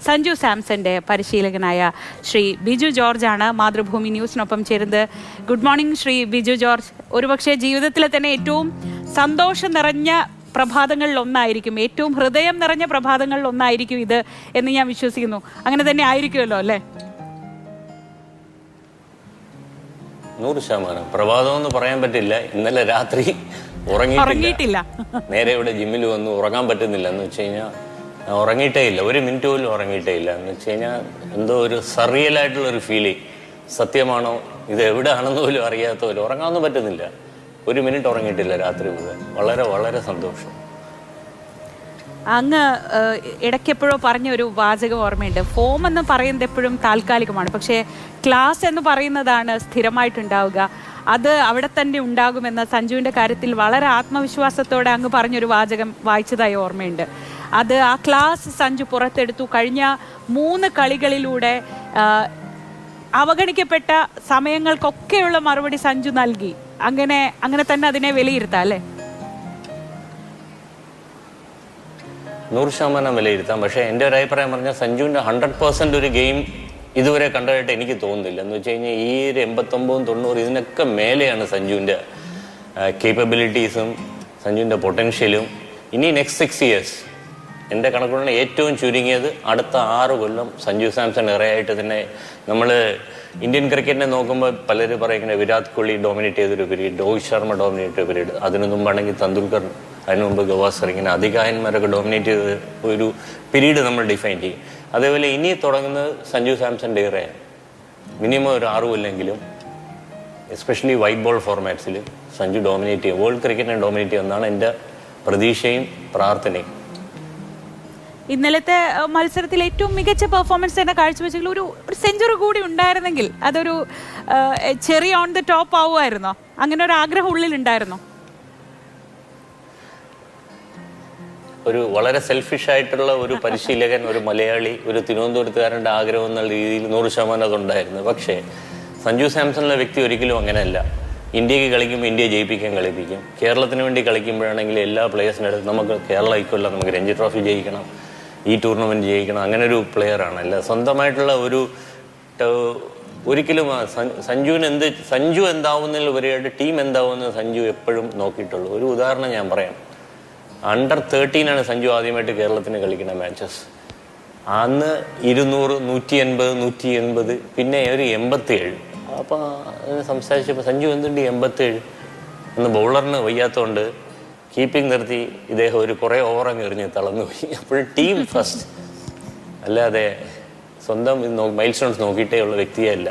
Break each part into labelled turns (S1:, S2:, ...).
S1: സഞ്ജു സാംസന്റെ പരിശീലകനായ ശ്രീ ബിജു ജോർജാണ് മാതൃഭൂമി ന്യൂസിനൊപ്പം ചേരുന്നത്. Good morning Shri Biju George. ഒരുപക്ഷെ ജീവിതത്തിലെ തന്നെ ഏറ്റവും സന്തോഷം നിറഞ്ഞ പ്രഭാതങ്ങളിൽ ഒന്നായിരിക്കും, ഏറ്റവും ഹൃദയം നിറഞ്ഞ പ്രഭാതങ്ങളിൽ ഒന്നായിരിക്കും ഇത് എന്ന് ഞാൻ വിശ്വസിക്കുന്നു. അങ്ങനെ തന്നെ ആയിരിക്കുമല്ലോ അല്ലേ?
S2: 100% പ്രഭാതം എന്ന് പറയാൻ പറ്റില്ല. ഇന്നലെ രാത്രി ഉറങ്ങിയിട്ടില്ല. നേരെ ഇവിടെ ജിമ്മിൽ വന്നു. ഉറങ്ങാൻ പറ്റുന്നില്ല എന്ന് വെച്ച് കഴിഞ്ഞാൽ ഉറങ്ങിയിട്ടേ ഇല്ല, ഒരു മിനിറ്റ് പോലും ഉറങ്ങിയിട്ടേ ഇല്ല. എന്ന് വെച്ച് കഴിഞ്ഞാൽ എന്തോ ഒരു സറിയലായിട്ടുള്ളൊരു ഫീലിംഗ്. സത്യമാണോ ഇത് എവിടെയാണെന്ന് പോലും അറിയാത്ത പോലും ഉറങ്ങാനൊന്നും പറ്റുന്നില്ല. ഒരു മിനിറ്റ് ഉറങ്ങിയിട്ടില്ല രാത്രി മുഴുവൻ. വളരെ വളരെ സന്തോഷം.
S1: അങ്ങ് ഇടയ്ക്കെപ്പോഴോ പറഞ്ഞ ഒരു വാചകം ഓർമ്മയുണ്ട്, ഫോം എന്ന് പറയുന്നത് എപ്പോഴും താൽക്കാലികമാണ്, പക്ഷേ ക്ലാസ് എന്ന് പറയുന്നതാണ് സ്ഥിരമായിട്ടുണ്ടാവുക, അത് അവിടെ തന്നെ ഉണ്ടാകുമെന്ന സഞ്ജുവിൻ്റെ കാര്യത്തിൽ വളരെ ആത്മവിശ്വാസത്തോടെ അങ്ങ് പറഞ്ഞൊരു വാചകം വായിച്ചതായി ഓർമ്മയുണ്ട്. അത് ആ ക്ലാസ് സഞ്ജു പുറത്തെടുത്തു. കഴിഞ്ഞ 3 കളികളിലൂടെ അവഗണിക്കപ്പെട്ട സമയങ്ങൾക്കൊക്കെയുള്ള മറുപടി സഞ്ജു നൽകി. അങ്ങനെ തന്നെ അതിനെ വിലയിരുത്താം അല്ലേ?
S2: 100% വിലയിരുത്താം. പക്ഷേ എൻ്റെ ഒരു അഭിപ്രായം പറഞ്ഞാൽ സഞ്ജുവിൻ്റെ 100% ഒരു ഗെയിം ഇതുവരെ കണ്ടതായിട്ട് എനിക്ക് തോന്നുന്നില്ല. എന്ന് വെച്ച് കഴിഞ്ഞാൽ ഈ ഒരു 89, 90 ഇതിനൊക്കെ മേലെയാണ് സഞ്ജുവിൻ്റെ കേപ്പബിലിറ്റീസും സഞ്ജുവിൻ്റെ പൊട്ടൻഷ്യലും. ഇനി നെക്സ്റ്റ് 6 ഇയേഴ്സ് എൻ്റെ കണക്കുകളിൽ ഏറ്റവും ചുരുങ്ങിയത് അടുത്ത 6 കൊല്ലം സഞ്ജു സാംസൺ ഇറയായിട്ട് തന്നെ. നമ്മൾ ഇന്ത്യൻ ക്രിക്കറ്റിനെ നോക്കുമ്പോൾ പലരും പറയുന്നത് വിരാട് കോഹ്ലി ഡോമിനേറ്റ് ചെയ്തൊരു പീരീഡ്, രോഹിത് ശർമ്മ ഡോമിനേറ്റ് ചെയ്ത പീരീഡ്, അതിനു മുമ്പാണെങ്കിൽ തെണ്ടുൽക്കർ, അതിനു മുമ്പ് ഗവാസ്കർ, ഇങ്ങനെ അധികായന്മാരൊക്കെ ഡോമിനേറ്റ് ചെയ്ത ഒരു പീരീഡ് നമ്മൾ ഡിഫൈൻ ചെയ്യും. അതേപോലെ ഇനി തുടങ്ങുന്നത് സഞ്ജു സാംസന്റെ ഇറയാണ്. മിനിമം ഒരു 6 കൊല്ലെങ്കിലും എസ്പെഷ്യലി വൈറ്റ് ബോൾ ഫോർമാറ്റ്സിൽ സഞ്ജു ഡോമിനേറ്റ് ചെയ്യും, വേൾഡ് ക്രിക്കറ്റിനെ ഡോമിനേറ്റ് ചെയ്യുമെന്നാണ് എൻ്റെ പ്രതീക്ഷയും പ്രാർത്ഥനയും.
S1: ഇന്നലത്തെ മത്സരത്തിൽ ഏറ്റവും മികച്ച പെർഫോമൻസ് തന്നെ കാഴ്ചവെച്ചെങ്കിൽ ഒരു സെഞ്ചുറി കൂടി ഉണ്ടായിരുന്നെങ്കിൽ അതൊരു ചെറിയ ഓൺ ദ ടോപ്പ് ആവുമായിരുന്നോ? അങ്ങനെ ഒരു ആഗ്രഹം ഉള്ളിലുണ്ടായിരുന്നോ?
S2: ഒരു വളരെ സെൽഫിഷ് ആയിട്ടുള്ള ഒരു പരിശീലകൻ, ഒരു മലയാളി, ഒരു തിരുവനന്തപുരത്തുകാരൻ്റെ ആഗ്രഹം എന്നുള്ള രീതിയിൽ 100% അതുണ്ടായിരുന്നു. പക്ഷേ സഞ്ജു സാംസണിലെ വ്യക്തി ഒരിക്കലും അങ്ങനെയല്ല. ഇന്ത്യക്ക് കളിക്കുമ്പോൾ ഇന്ത്യ ജയിപ്പിക്കാൻ കളിപ്പിക്കും. കേരളത്തിന് വേണ്ടി കളിക്കുമ്പോഴാണെങ്കിൽ എല്ലാ പ്ലേയേഴ്സിൻ്റെ അടുത്ത് നമുക്ക് കേരള ഇക്കൊല്ല നമുക്ക് രഞ്ജി ട്രോഫി ജയിക്കണം, ഈ ടൂർണമെൻറ്റ് ജയിക്കണം, അങ്ങനെ ഒരു പ്ലെയറാണ്. അല്ല സ്വന്തമായിട്ടുള്ള ഒരിക്കലും സഞ്ജു എന്താവുന്നതിൽ ഉപരിയായിട്ട് ടീം എന്താവുന്നത് സഞ്ജു എപ്പോഴും നോക്കിയിട്ടുള്ളൂ. ഒരു ഉദാഹരണം ഞാൻ പറയാം. അണ്ടർ 13 സഞ്ജു ആദ്യമായിട്ട് കേരളത്തിന് കളിക്കുന്ന മാച്ചസ്. അന്ന് 200, 180, 180, പിന്നെ ഒരു 87. അപ്പോൾ സംസാരിച്ചപ്പോൾ സഞ്ജു എന്തുണ്ട് 87 എന്ന് ബൗളറിന് വയ്യാത്തതുകൊണ്ട് കീപ്പിംഗ് നിർത്തി ഇദ്ദേഹം ഒരു കുറേ ഓവറങ്ങ് എറിഞ്ഞ് തളർന്നു പോയി. അപ്പോൾ ടീം ഫസ്റ്റ്, അല്ലാതെ സ്വന്തം മൈൽ സ്റ്റോൺസ് നോക്കിയിട്ടേ ഉള്ള വ്യക്തിയല്ല.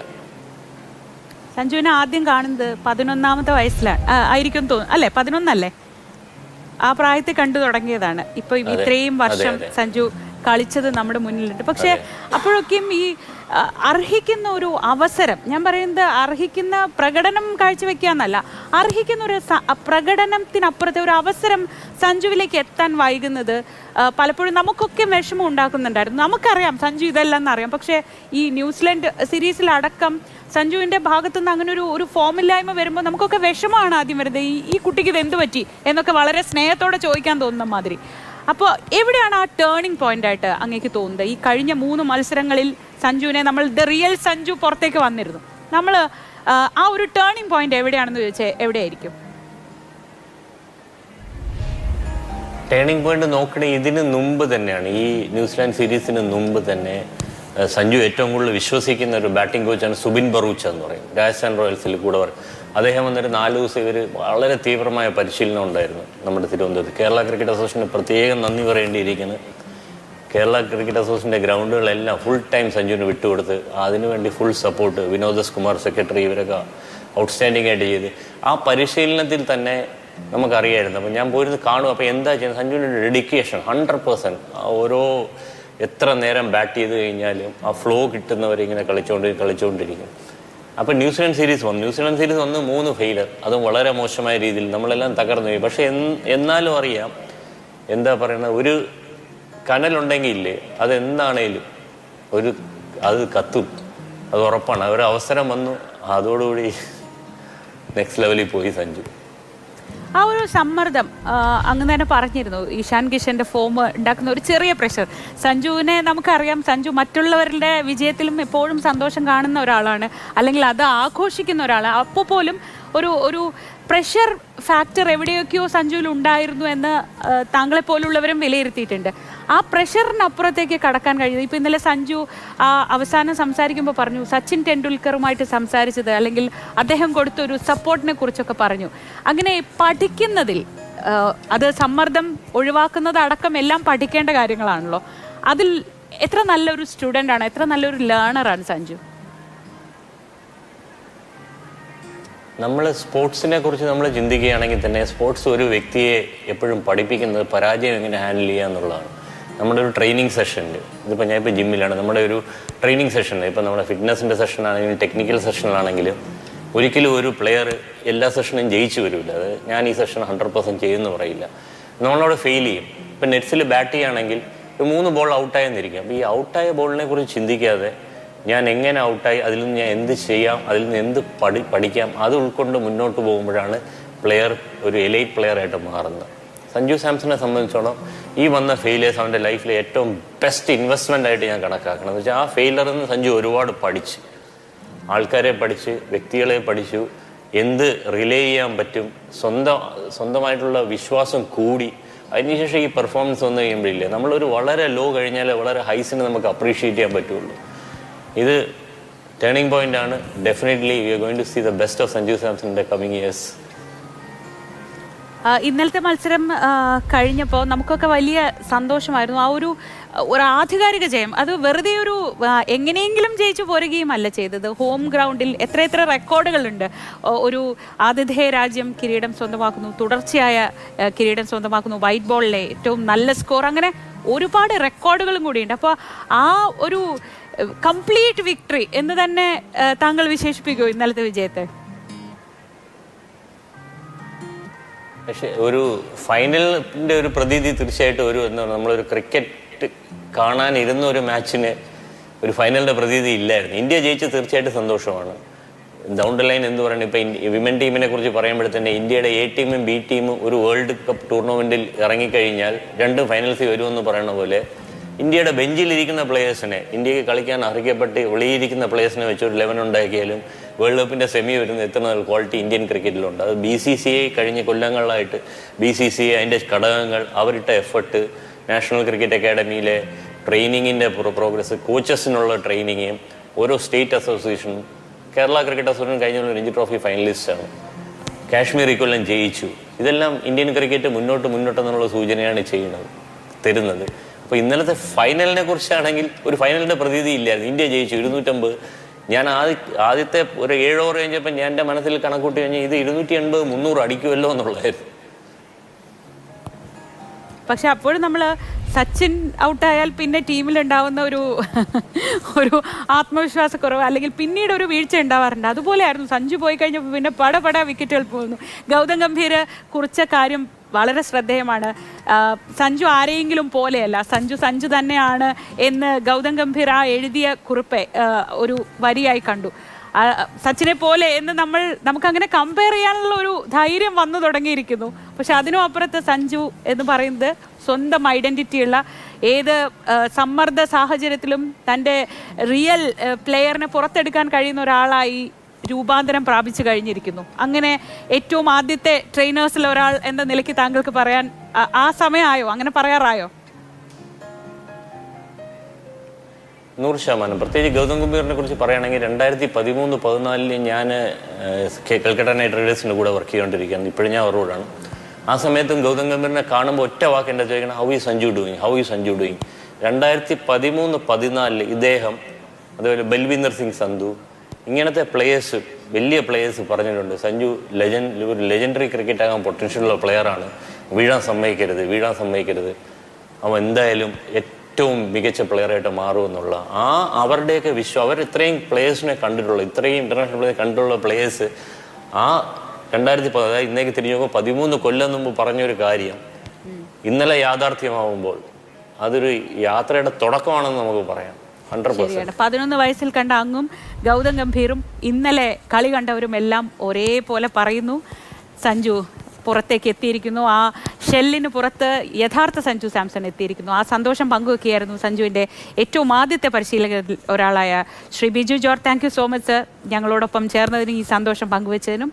S1: സഞ്ജുവിനെ ആദ്യം കാണുന്നത് 11ാമത്തെ വയസ്സിലാണ് ആയിരിക്കും തോന്നുന്നു അല്ലേ? 11 അല്ലേ? ആ പ്രായത്തിൽ കണ്ടു തുടങ്ങിയതാണ്. ഇപ്പൊ ഇത്രയും വർഷം സഞ്ജു കളിച്ചത് നമ്മുടെ മുന്നിലുണ്ട്. പക്ഷെ അപ്പോഴൊക്കെയും ഈ അർഹിക്കുന്ന ഒരു അവസരം, ഞാൻ പറയുന്നത് അർഹിക്കുന്ന പ്രകടനം കാഴ്ചവെക്കുക എന്നല്ല, അർഹിക്കുന്ന ഒരു പ്രകടനത്തിനപ്പുറത്തെ ഒരു അവസരം സഞ്ജുവിലേക്ക് എത്താൻ വൈകുന്നത് പലപ്പോഴും നമുക്കൊക്കെ വിഷമം ഉണ്ടാക്കുന്നുണ്ടായിരുന്നു. നമുക്കറിയാം സഞ്ജു ഇതെല്ലാം എന്നറിയാം. പക്ഷേ ഈ ന്യൂസിലൻഡ് സീരീസിലടക്കം സഞ്ജുവിൻ്റെ ഭാഗത്തുനിന്ന് അങ്ങനെ ഒരു ഫോമില്ലായ്മ വരുമ്പോൾ നമുക്കൊക്കെ വിഷമമാണ് ആദ്യം വരുന്നത്. ഈ കുട്ടിക്ക് ഇത് എന്ത് പറ്റി എന്നൊക്കെ വളരെ സ്നേഹത്തോടെ ചോദിക്കാൻ തോന്നുന്ന മാതിരി. അപ്പോൾ എവിടെയാണ് ആ ടേണിംഗ് പോയിന്റ് ആയിട്ട് അങ്ങേക്ക് തോന്നുന്നത്? ഈ കഴിഞ്ഞ 3 മത്സരങ്ങളിൽ സഞ്ജുവിനെ നമ്മൾ ദ റിയൽ സഞ്ജു പുറത്തേക്ക് വന്നിരുന്നു. നമ്മൾ ആ ഒരു ടേണിംഗ് പോയിന്റ് എവിടെയാണെന്ന് ചോദിച്ചാൽ എവിടെയായിരിക്കും?
S2: ടേണിംഗ് പോയിന്റ് നോക്കണേ ഇതിന് മുമ്പ് തന്നെയാണ്, ഈ ന്യൂസിലാൻഡ് സീരീസിന് മുമ്പ് തന്നെ സഞ്ജു ഏറ്റവും കൂടുതൽ വിശ്വസിക്കുന്ന ഒരു ബാറ്റിംഗ് കോച്ചാണ് സുബിൻ ബറൂച്ച എന്ന് പറയും. രാജസ്ഥാൻ റോയൽസിൽ കൂടെ അദ്ദേഹം വന്നൊരു 4 ദിവസം ഇവർ വളരെ തീവ്രമായ പരിശീലനം ഉണ്ടായിരുന്നു നമ്മുടെ തിരുവനന്തപുരത്ത്. കേരള ക്രിക്കറ്റ് അസോസിയേഷന് പ്രത്യേകം നന്ദി പറയേണ്ടിയിരിക്കുന്നത്. കേരള ക്രിക്കറ്റ് അസോസിയേഷൻ്റെ ഗ്രൗണ്ടുകളെല്ലാം ഫുൾ ടൈം സഞ്ജുവിന് വിട്ടുകൊടുത്ത് അതിനുവേണ്ടി full support Vinod Kumar secretary ഇവരൊക്കെ ഔട്ട്സ്റ്റാൻഡിംഗ് ആയിട്ട് ചെയ്ത് ആ പരിശീലനത്തിൽ തന്നെ നമുക്കറിയായിരുന്നു. അപ്പം ഞാൻ പോയിരുന്ന് കാണും. അപ്പോൾ എന്താ ചെയ്യുന്നത്? സഞ്ജുവിൻ്റെ ഡെഡിക്കേഷൻ 100%. ഓരോ എത്ര നേരം ബാറ്റ് ചെയ്ത് കഴിഞ്ഞാലും ആ ഫ്ലോ കിട്ടുന്നവരെ ഇങ്ങനെ കളിച്ചുകൊണ്ടിരിക്കും. അപ്പം ന്യൂസിലാൻഡ് സീരീസ് വന്ന് 3 ഫെയിലർ, അതും വളരെ മോശമായ രീതിയിൽ നമ്മളെല്ലാം തകർന്നു പോയി. പക്ഷെ എന്നാലും അറിയാം, എന്താ പറയുന്നത്, ഒരു കനലുണ്ടെങ്കിൽ ഇല്ലേ അതെന്താണേലും അത് കത്തും, അത് ഉറപ്പാണ്. ഒരു അവസരം വന്നു, അതോടുകൂടി നെക്സ്റ്റ് ലെവലിൽ പോയി സഞ്ജു.
S1: ആ ഒരു സമ്മർദ്ദം അങ്ങ് തന്നെ പറഞ്ഞിരുന്നു. ഇഷാൻ കിഷന്റെ ഫോം ഉണ്ടാക്കുന്ന ഒരു ചെറിയ പ്രഷർ. സഞ്ജുവിനെ നമുക്കറിയാം, സഞ്ജു മറ്റുള്ളവരുടെ വിജയത്തിലും എപ്പോഴും സന്തോഷം കാണുന്ന ഒരാളാണ്, അല്ലെങ്കിൽ അത് ആഘോഷിക്കുന്ന ഒരാളാണ്. അപ്പോൾ പോലും ഒരു പ്രഷർ ഫാക്ടർ എവിടെയൊക്കെയോ സഞ്ജുവിൽ ഉണ്ടായിരുന്നു എന്ന് താങ്കളെ പോലുള്ളവരും വിലയിരുത്തിയിട്ടുണ്ട്. ആ പ്രഷറിനപ്പുറത്തേക്ക് കടക്കാൻ കഴിയുന്നത് ഇപ്പോൾ ഇന്നലെ സഞ്ജു അവസാനം സംസാരിക്കുമ്പോൾ പറഞ്ഞു സച്ചിൻ ടെണ്ടുൽക്കറുമായിട്ട് സംസാരിച്ചത്, അല്ലെങ്കിൽ അദ്ദേഹം കൊടുത്ത ഒരു സപ്പോർട്ടിനെ കുറിച്ചൊക്കെ പറഞ്ഞു. അങ്ങനെ പഠിക്കുന്നതിൽ അത് സമ്മർദ്ദം ഒഴിവാക്കുന്നത് അടക്കം എല്ലാം പഠിക്കേണ്ട കാര്യങ്ങളാണല്ലോ. അതിൽ എത്ര നല്ലൊരു സ്റ്റുഡൻ്റാണ്, എത്ര നല്ലൊരു ലേണറാണ് സഞ്ജു?
S2: നമ്മൾ സ്പോർട്സിനെ കുറിച്ച് നമ്മൾ ചിന്തിക്കുകയാണെങ്കിൽ തന്നെ സ്പോർട്സ് ഒരു വ്യക്തിയെ എപ്പോഴും പഠിപ്പിക്കുന്നത് പരാജയം എങ്ങനെ ഹാൻഡിൽ ചെയ്യുക എന്നുള്ളതാണ്. നമ്മുടെ ഒരു ട്രെയിനിങ് സെഷനിൽ, ഇതിപ്പോൾ ഞാൻ ഇപ്പോൾ ജിമ്മിലാണ്, നമ്മുടെ ഒരു ട്രെയിനിങ് സെഷനിൽ ഇപ്പോൾ നമ്മുടെ ഫിറ്റ്നസിൻ്റെ സെഷനാണെങ്കിലും ടെക്നിക്കൽ സെഷനിലാണെങ്കിലും ഒരിക്കലും ഒരു പ്ലെയർ എല്ലാ സെഷനും ജയിച്ചു വരില്ല. അത് ഞാൻ ഈ സെഷൻ 100% ചെയ്യുമെന്ന് പറയില്ല. നമ്മളവിടെ ഫെയിൽ ചെയ്യും. ഇപ്പം നെറ്റ്സിൽ ബാറ്റ് ചെയ്യുകയാണെങ്കിൽ ഒരു 3 ബോൾ ഔട്ടായെന്നിരിക്കും. അപ്പോൾ ഈ ഔട്ടായ ബോളിനെ കുറിച്ച് ചിന്തിക്കാതെ ഞാൻ എങ്ങനെ ഔട്ടായി, അതിൽ നിന്ന് ഞാൻ എന്ത് ചെയ്യാം, അതിൽ നിന്ന് എന്ത് പഠിക്കാം, അത് ഉൾക്കൊണ്ട് മുന്നോട്ട് പോകുമ്പോഴാണ് പ്ലെയർ ഒരു എലൈറ്റ് പ്ലെയറായിട്ട് മാറുന്നത്. സഞ്ജു സാംസനെ സംബന്ധിച്ചോളം ഈ വന്ന ഫെയിലിയേഴ്സ് അവൻ്റെ ലൈഫിലെ ഏറ്റവും ബെസ്റ്റ് ഇൻവെസ്റ്റ്മെൻ്റ് ആയിട്ട് ഞാൻ കണക്കാക്കണം. എന്ന് വെച്ചാൽ ആ ഫെയിലറിൽ നിന്ന് സഞ്ജു ഒരുപാട് പഠിച്ച്, ആൾക്കാരെ പഠിച്ച്, വ്യക്തികളെ പഠിച്ചു, എന്ത് റിലേ ചെയ്യാൻ പറ്റും, സ്വന്തമായിട്ടുള്ള വിശ്വാസം കൂടി. അതിനുശേഷം ഈ പെർഫോമൻസ് വന്നു കഴിയുമ്പോഴില്ലേ, നമ്മളൊരു വളരെ ലോ കഴിഞ്ഞാൽ വളരെ ഹൈസിനെ നമുക്ക് അപ്രീഷിയേറ്റ് ചെയ്യാൻ പറ്റുള്ളൂ. ഇത് ടേണിംഗ് പോയിന്റ് ആണ്. Definitely we are going to see the best of Sanju Samson in the coming years.
S1: ഇന്നലത്തെ മത്സരം കഴിഞ്ഞപ്പോൾ നമുക്കൊക്കെ വലിയ സന്തോഷമായിരുന്നു. ആ ഒരു ആധികാരിക ജയം, അത് വെറുതെ ഒരു എങ്ങനെയെങ്കിലും ജയിച്ചു പോരുകയും അല്ല ചെയ്തത്. ഹോം ഗ്രൗണ്ടിൽ എത്ര റെക്കോർഡുകളുണ്ട്. ഒരു ആതിഥേയ രാജ്യം കിരീടം സ്വന്തമാക്കുന്നു, തുടർച്ചയായ കിരീടം സ്വന്തമാക്കുന്നു, വൈറ്റ് ബോളിലെ ഏറ്റവും നല്ല സ്കോർ, അങ്ങനെ ഒരുപാട് റെക്കോർഡുകളും കൂടിയുണ്ട്. അപ്പോൾ ആ ഒരു കംപ്ലീറ്റ് വിക്ടറി എന്ന് തന്നെ താങ്കൾ വിശേഷിപ്പിക്കുമോ ഇന്നലത്തെ വിജയത്തെ?
S2: പക്ഷേ ഒരു ഫൈനലിൻ്റെ ഒരു പ്രതീതി തീർച്ചയായിട്ടും എന്താ പറയുക, നമ്മളൊരു ക്രിക്കറ്റ് കാണാനിരുന്ന ഒരു മാച്ചിന് ഒരു ഫൈനലിൻ്റെ പ്രതീതി ഇല്ലായിരുന്നു. ഇന്ത്യ ജയിച്ച് തീർച്ചയായിട്ടും സന്തോഷമാണ്. ഡൗൺ ദ ലൈൻ എന്ന് പറയുന്നത് ഇപ്പോൾ വിമൻ ടീമിനെ കുറിച്ച് പറയുമ്പോഴത്തന്നെ ഇന്ത്യയുടെ എ ടീമും ബി ടീമും ഒരു വേൾഡ് കപ്പ് ടൂർണമെൻറ്റിൽ ഇറങ്ങിക്കഴിഞ്ഞാൽ 2 ഫൈനൽസിൽ വരുമെന്ന് പറയുന്ന പോലെ ഇന്ത്യയുടെ ബെഞ്ചിലിരിക്കുന്ന പ്ലേയേഴ്സിനെ, ഇന്ത്യക്ക് കളിക്കാൻ അർഹിക്കപ്പെട്ട് വെളിയിരിക്കുന്ന പ്ലേയേഴ്സിനെ വെച്ച് ഒരു 11 ഉണ്ടാക്കിയാലും വേൾഡ് കപ്പിൻ്റെ സെമി വരുന്ന എത്ര ക്വാളിറ്റി ഇന്ത്യൻ ക്രിക്കറ്റിലുണ്ട്. അത് BCCI കഴിഞ്ഞ കൊല്ലങ്ങളിലായിട്ട് BCCI അതിൻ്റെ ഘടകങ്ങൾ, അവരിട്ട എഫർട്ട്, നാഷണൽ ക്രിക്കറ്റ് അക്കാഡമിയിലെ ട്രെയിനിങ്ങിൻ്റെ പ്രോഗ്രസ്, കോച്ചസിനുള്ള ട്രെയിനിങ്, ഓരോ സ്റ്റേറ്റ് അസോസിയേഷനും. കേരള ക്രിക്കറ്റ് അസോസിയേഷൻ കഴിഞ്ഞ രഞ്ജി ട്രോഫി ഫൈനലിസ്റ്റാണ്. കാശ്മീർ ഇക്കൊല്ലം ജയിച്ചു. ഇതെല്ലാം ഇന്ത്യൻ ക്രിക്കറ്റ് മുന്നോട്ടെന്നുള്ള സൂചനയാണ് തരുന്നത്. അപ്പോൾ ഇന്നലത്തെ ഫൈനലിനെ കുറിച്ചാണെങ്കിൽ ഒരു ഫൈനലിൻ്റെ പ്രതീതി ഇല്ലായിരുന്നു. ഇന്ത്യ ജയിച്ചു 250. ഞാൻ ആദ്യത്തെ ഒരു 7 ഓവർ കഴിഞ്ഞപ്പോൾ ഞാൻ എൻ്റെ മനസ്സിൽ കണക്കൂട്ടി കഴിഞ്ഞാൽ ഇത് 280-300 അടിക്കുമല്ലോ എന്നുള്ളതായിരുന്നു.
S1: പക്ഷെ അപ്പോഴും നമ്മൾ സച്ചിൻ ഔട്ടായാൽ പിന്നെ ടീമിലുണ്ടാവുന്ന ഒരു ആത്മവിശ്വാസക്കുറവ്, അല്ലെങ്കിൽ പിന്നീട് ഒരു വീഴ്ച ഉണ്ടാവാറുണ്ട്. അതുപോലെയായിരുന്നു സഞ്ജു പോയി കഴിഞ്ഞപ്പോൾ പിന്നെ പട വിക്കറ്റുകൾ പോകുന്നു. ഗൗതം ഗംഭീർ കുറിച്ച കാര്യം വളരെ ശ്രദ്ധേയമാണ്. സഞ്ജു ആരെയെങ്കിലും പോലെയല്ല, സഞ്ജു തന്നെയാണ് എന്ന് ഗൗതം ഗംഭീർ ആ എഴുതിയ കുറിപ്പ് ഒരു വരിയായി കണ്ടു. സച്ചിനെ പോലെ എന്ന് നമുക്കങ്ങനെ കമ്പയർ ചെയ്യാനുള്ള ഒരു ധൈര്യം വന്നു തുടങ്ങിയിരിക്കുന്നു. പക്ഷെ അതിനും അപ്പുറത്ത് സഞ്ജു എന്ന് പറയുന്നത് സ്വന്തം ഐഡൻറ്റിറ്റിയുള്ള, ഏത് സമ്മർദ്ദ സാഹചര്യത്തിലും തൻ്റെ റിയൽ പ്ലെയറിനെ പുറത്തെടുക്കാൻ കഴിയുന്ന ഒരാളായി രൂപാന്തരം പ്രാപിച്ചു കഴിഞ്ഞിരിക്കുന്നു. അങ്ങനെ ഏറ്റവും ആദ്യത്തെ ട്രെയിനേഴ്സിൽ ഒരാൾ എന്ന നിലയ്ക്ക് താങ്കൾക്ക് പറയാൻ ആ സമയമായോ, അങ്ങനെ പറയാറായോ?
S2: 100%. പ്രത്യേകിച്ച് ഗൗതം ഗംഭീറിനെ കുറിച്ച് പറയുകയാണെങ്കിൽ 2013-14 ഞാൻ കൽക്കട്ട നൈറ്റ് റൈഡേഴ്സിൻ്റെ കൂടെ വർക്ക് ചെയ്തുകൊണ്ടിരിക്കുകയാണ്. ഇപ്പോഴും ഞാൻ അവരോടാണ്. ആ സമയത്തും ഗൗതം ഗംഭീറിനെ കാണുമ്പോൾ ഒറ്റ വാക്ക് എൻ്റെ ചോദിക്കണം, ഹൗ ഈസ് സഞ്ജു ഡൂയിങ്. 2013-14 ഇദ്ദേഹം, അതുപോലെ ബൽവിന്ദർ സിംഗ് സന്ധു, ഇങ്ങനത്തെ പ്ലേയേഴ്സ്, വലിയ പ്ലേയേഴ്സ് പറഞ്ഞിട്ടുണ്ട് സഞ്ജു ഒരു ലെജൻഡറി ക്രിക്കറ്റ് ആകാൻ പൊട്ടൻഷ്യലുള്ള പ്ലെയറാണ്, വീഴാൻ സമ്മതിക്കരുത്, അവൻ എന്തായാലും ഏറ്റവും മികച്ച പ്ലെയറായിട്ട് മാറുമെന്നുള്ള അവരുടെയൊക്കെ അവർ ഇത്രയും പ്ലേയേഴ്സിനെ കണ്ടിട്ടുള്ള, ഇത്രയും ഇൻ്റർനാഷണൽ പ്ലേയേഴ്സ് കണ്ടിട്ടുള്ള പ്ലേയേഴ്സ് 2010, അതായത് ഇന്നേക്ക് തിരിഞ്ഞു നോക്കുമ്പോൾ 13 കൊല്ലം മുമ്പ് പറഞ്ഞൊരു കാര്യം ഇന്നലെ യാഥാർത്ഥ്യമാവുമ്പോൾ അതൊരു യാത്രയുടെ തുടക്കമാണെന്ന് നമുക്ക് പറയാം. 100%.
S1: 11 വയസ്സിൽ കണ്ട അങ്ങും ഗൗതം ഗംഭീറും ഇന്നലെ കളി കണ്ടവരും എല്ലാം ഒരേപോലെ പറയുന്നു, സഞ്ജു പുറത്തേക്ക് എത്തിയിരിക്കുന്നു. ആ ഷെല്ലിന് പുറത്ത് യഥാർത്ഥ സഞ്ജു സാംസൺ എത്തിയിരിക്കുന്നു. ആ സന്തോഷം പങ്കുവെക്കുകയായിരുന്നു സഞ്ജുവിൻ്റെ ഏറ്റവും ആദ്യത്തെ പരിശീലകരിൽ ഒരാളായ Shri Biju George. Thank you so much sir, ഞങ്ങളോടൊപ്പം ചേർന്നതിനും ഈ സന്തോഷം പങ്കുവെച്ചതിനും.